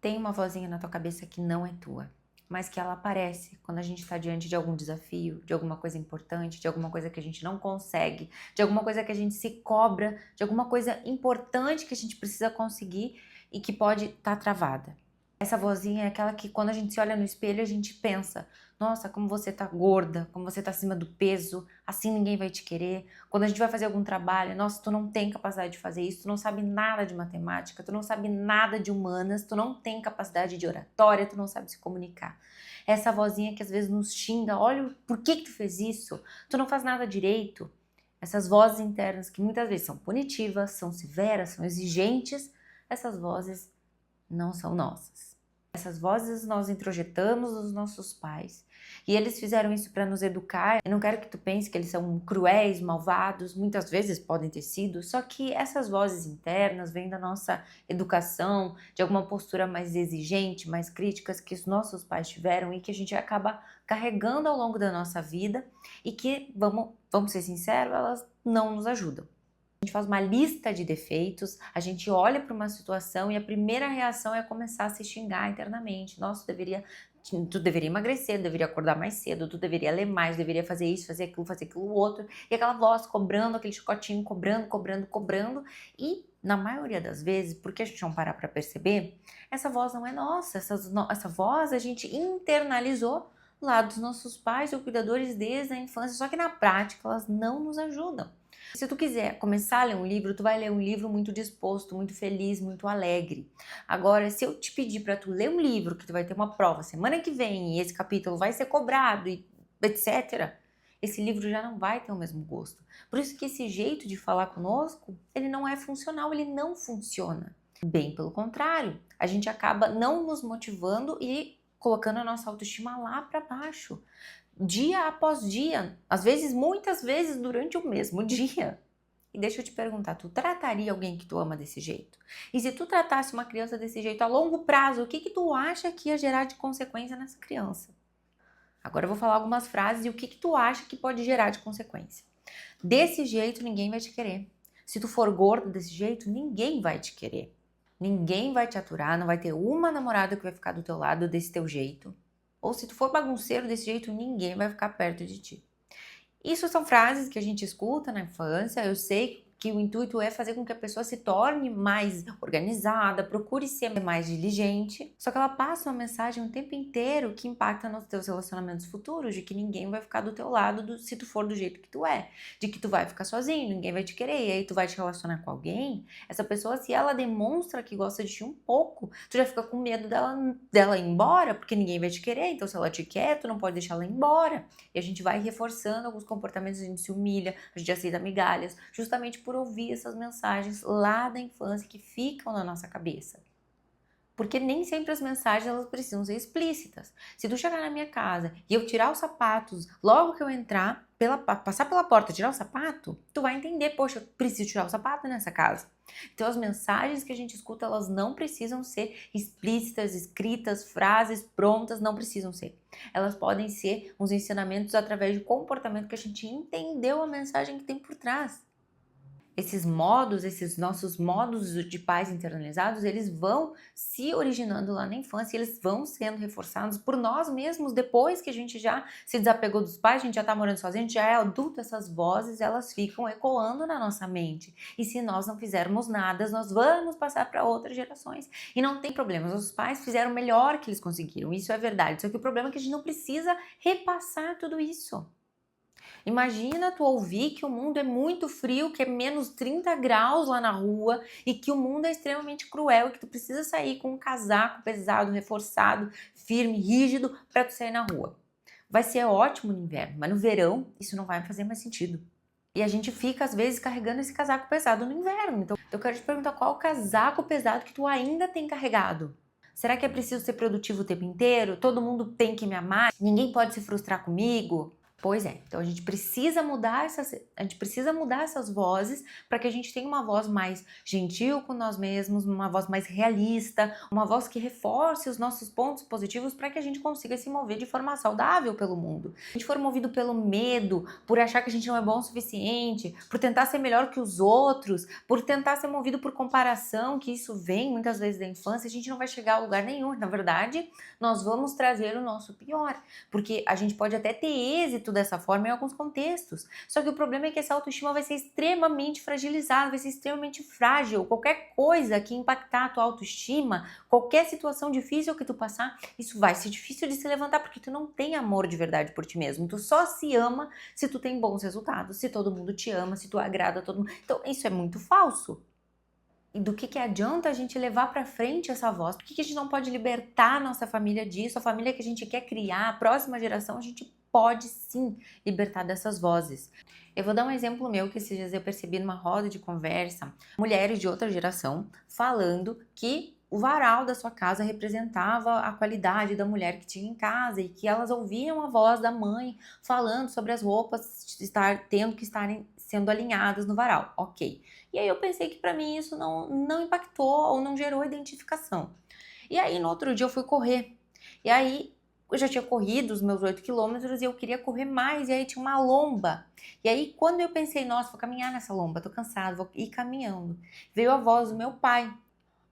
tem uma vozinha na tua cabeça que não é tua, mas que ela aparece quando a gente está diante de algum desafio, de alguma coisa importante, de alguma coisa que a gente não consegue, de alguma coisa que a gente se cobra, de alguma coisa importante que a gente precisa conseguir e que pode estar travada. Essa vozinha é aquela que quando a gente se olha no espelho a gente pensa: nossa, como você tá gorda, como você tá acima do peso, assim ninguém vai te querer. Quando a gente vai fazer algum trabalho, nossa, tu não tem capacidade de fazer isso, tu não sabe nada de matemática, tu não sabe nada de humanas, tu não tem capacidade de oratória, tu não sabe se comunicar. Essa vozinha que às vezes nos xinga: olha, por que tu fez isso? Tu não faz nada direito. Essas vozes internas que muitas vezes são punitivas, são severas, são exigentes, essas vozes não são nossas. Essas vozes nós introjetamos dos nossos pais. E eles fizeram isso para nos educar. Eu não quero que tu pense que eles são cruéis, malvados, muitas vezes podem ter sido, só que essas vozes internas vêm da nossa educação, de alguma postura mais exigente, mais críticas que os nossos pais tiveram e que a gente acaba carregando ao longo da nossa vida e que, vamos ser sinceros, elas não nos ajudam. A gente faz uma lista de defeitos, a gente olha para uma situação e a primeira reação é começar a se xingar internamente. Nossa, tu deveria emagrecer, tu deveria acordar mais cedo, tu deveria ler mais, deveria fazer isso, fazer aquilo outro. E aquela voz cobrando, aquele chicotinho cobrando. E na maioria das vezes, porque a gente não parar para perceber, essa voz não é nossa, essa voz a gente internalizou lá dos nossos pais ou cuidadores desde a infância, só que na prática elas não nos ajudam. Se tu quiser começar a ler um livro, tu vai ler um livro muito disposto, muito feliz, muito alegre. Agora, se eu te pedir para tu ler um livro que tu vai ter uma prova semana que vem e esse capítulo vai ser cobrado e etc., esse livro já não vai ter o mesmo gosto. Por isso que esse jeito de falar conosco, ele não é funcional, ele não funciona. Bem pelo contrário, a gente acaba não nos motivando e colocando a nossa autoestima lá para baixo. Dia após dia, às vezes, muitas vezes durante o mesmo dia. E deixa eu te perguntar, tu trataria alguém que tu ama desse jeito? E se tu tratasse uma criança desse jeito a longo prazo, o que tu acha que ia gerar de consequência nessa criança? Agora eu vou falar algumas frases e o que tu acha que pode gerar de consequência. Desse jeito ninguém vai te querer. Se tu for gordo desse jeito, ninguém vai te querer. Ninguém vai te aturar, não vai ter uma namorada que vai ficar do teu lado desse teu jeito. Ou se tu for bagunceiro desse jeito, ninguém vai ficar perto de ti. Isso são frases que a gente escuta na infância. Eu sei que o intuito é fazer com que a pessoa se torne mais organizada, procure ser mais diligente. Só que ela passa uma mensagem o tempo inteiro que impacta nos teus relacionamentos futuros, de que ninguém vai ficar do teu lado se tu for do jeito que tu é, de que tu vai ficar sozinho, ninguém vai te querer, e aí tu vai te relacionar com alguém. Essa pessoa, se ela demonstra que gosta de ti um pouco, tu já fica com medo dela ir embora, porque ninguém vai te querer. Então, se ela te quer, tu não pode deixar ela ir embora. E a gente vai reforçando alguns comportamentos, a gente se humilha, a gente aceita migalhas, justamente por ouvir essas mensagens lá da infância que ficam na nossa cabeça. Porque nem sempre as mensagens elas precisam ser explícitas. Se tu chegar na minha casa e eu tirar os sapatos, logo que eu entrar, passar pela porta, tirar o sapato, tu vai entender, poxa, eu preciso tirar o sapato nessa casa. Então as mensagens que a gente escuta, elas não precisam ser explícitas, escritas, frases prontas, não precisam ser. Elas podem ser uns ensinamentos através de comportamento que a gente entendeu a mensagem que tem por trás. Esses nossos modos de pais internalizados, eles vão se originando lá na infância, eles vão sendo reforçados por nós mesmos depois que a gente já se desapegou dos pais, a gente já tá morando sozinho, a gente já é adulto, essas vozes, elas ficam ecoando na nossa mente. E se nós não fizermos nada, nós vamos passar para outras gerações. E não tem problema, os pais fizeram o melhor que eles conseguiram, isso é verdade. Só que o problema é que a gente não precisa repassar tudo isso. Imagina tu ouvir que o mundo é muito frio, que é menos 30 graus lá na rua e que o mundo é extremamente cruel e que tu precisa sair com um casaco pesado, reforçado, firme, rígido para tu sair na rua. Vai ser ótimo no inverno, mas no verão isso não vai fazer mais sentido. E a gente fica às vezes carregando esse casaco pesado no inverno. Então eu quero te perguntar qual o casaco pesado que tu ainda tem carregado. Será que é preciso ser produtivo o tempo inteiro? Todo mundo tem que me amar? Ninguém pode se frustrar comigo? Pois é, então a gente precisa mudar essas vozes para que a gente tenha uma voz mais gentil com nós mesmos, uma voz mais realista, uma voz que reforce os nossos pontos positivos para que a gente consiga se mover de forma saudável pelo mundo. Se a gente for movido pelo medo, por achar que a gente não é bom o suficiente, por tentar ser melhor que os outros, por tentar ser movido por comparação, que isso vem muitas vezes da infância, a gente não vai chegar a lugar nenhum. Na verdade, nós vamos trazer o nosso pior, porque a gente pode até ter êxito dessa forma em alguns contextos. Só que o problema é que essa autoestima vai ser extremamente fragilizada, vai ser extremamente frágil. Qualquer coisa que impactar a tua autoestima, qualquer situação difícil que tu passar, isso vai ser difícil de se levantar porque tu não tem amor de verdade por ti mesmo. Tu só se ama se tu tem bons resultados, se todo mundo te ama, se tu agrada a todo mundo. Então, isso é muito falso. E do que adianta a gente levar para frente essa voz? Por que a gente não pode libertar a nossa família disso? A família que a gente quer criar, a próxima geração, a gente pode sim libertar dessas vozes. Eu vou dar um exemplo meu que esses dias eu percebi numa roda de conversa, mulheres de outra geração falando que o varal da sua casa representava a qualidade da mulher que tinha em casa e que elas ouviam a voz da mãe falando sobre as roupas tendo que estarem sendo alinhadas no varal. Ok. E aí eu pensei que para mim isso não impactou ou não gerou identificação. E aí no outro dia eu fui correr. E aí eu já tinha corrido os meus 8 quilômetros e eu queria correr mais, e aí tinha uma lomba. E aí quando eu pensei, nossa, vou caminhar nessa lomba, tô cansado, vou ir caminhando. Veio a voz do meu pai,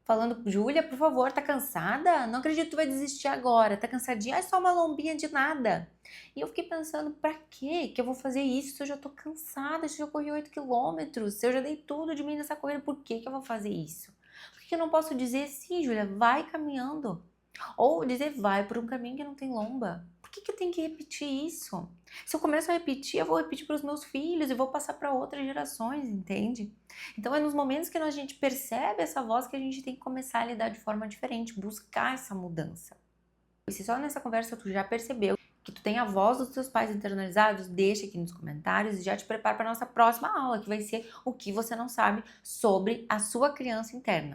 falando, Júlia, por favor, tá cansada? Não acredito que tu vai desistir agora, tá cansadinha? É só uma lombinha de nada. E eu fiquei pensando, pra quê que eu vou fazer isso se eu já tô cansada, se eu já corri 8 quilômetros, se eu já dei tudo de mim nessa corrida, por que eu vou fazer isso? Por que eu não posso dizer, sim, Júlia, vai caminhando? Ou dizer, vai por um caminho que não tem lomba. Por que eu tenho que repetir isso? Se eu começo a repetir, eu vou repetir para os meus filhos e vou passar para outras gerações, entende? Então é nos momentos que a gente percebe essa voz que a gente tem que começar a lidar de forma diferente, buscar essa mudança. E se só nessa conversa tu já percebeu que tu tem a voz dos teus pais internalizados, deixa aqui nos comentários e já te prepara para a nossa próxima aula, que vai ser o que você não sabe sobre a sua criança interna.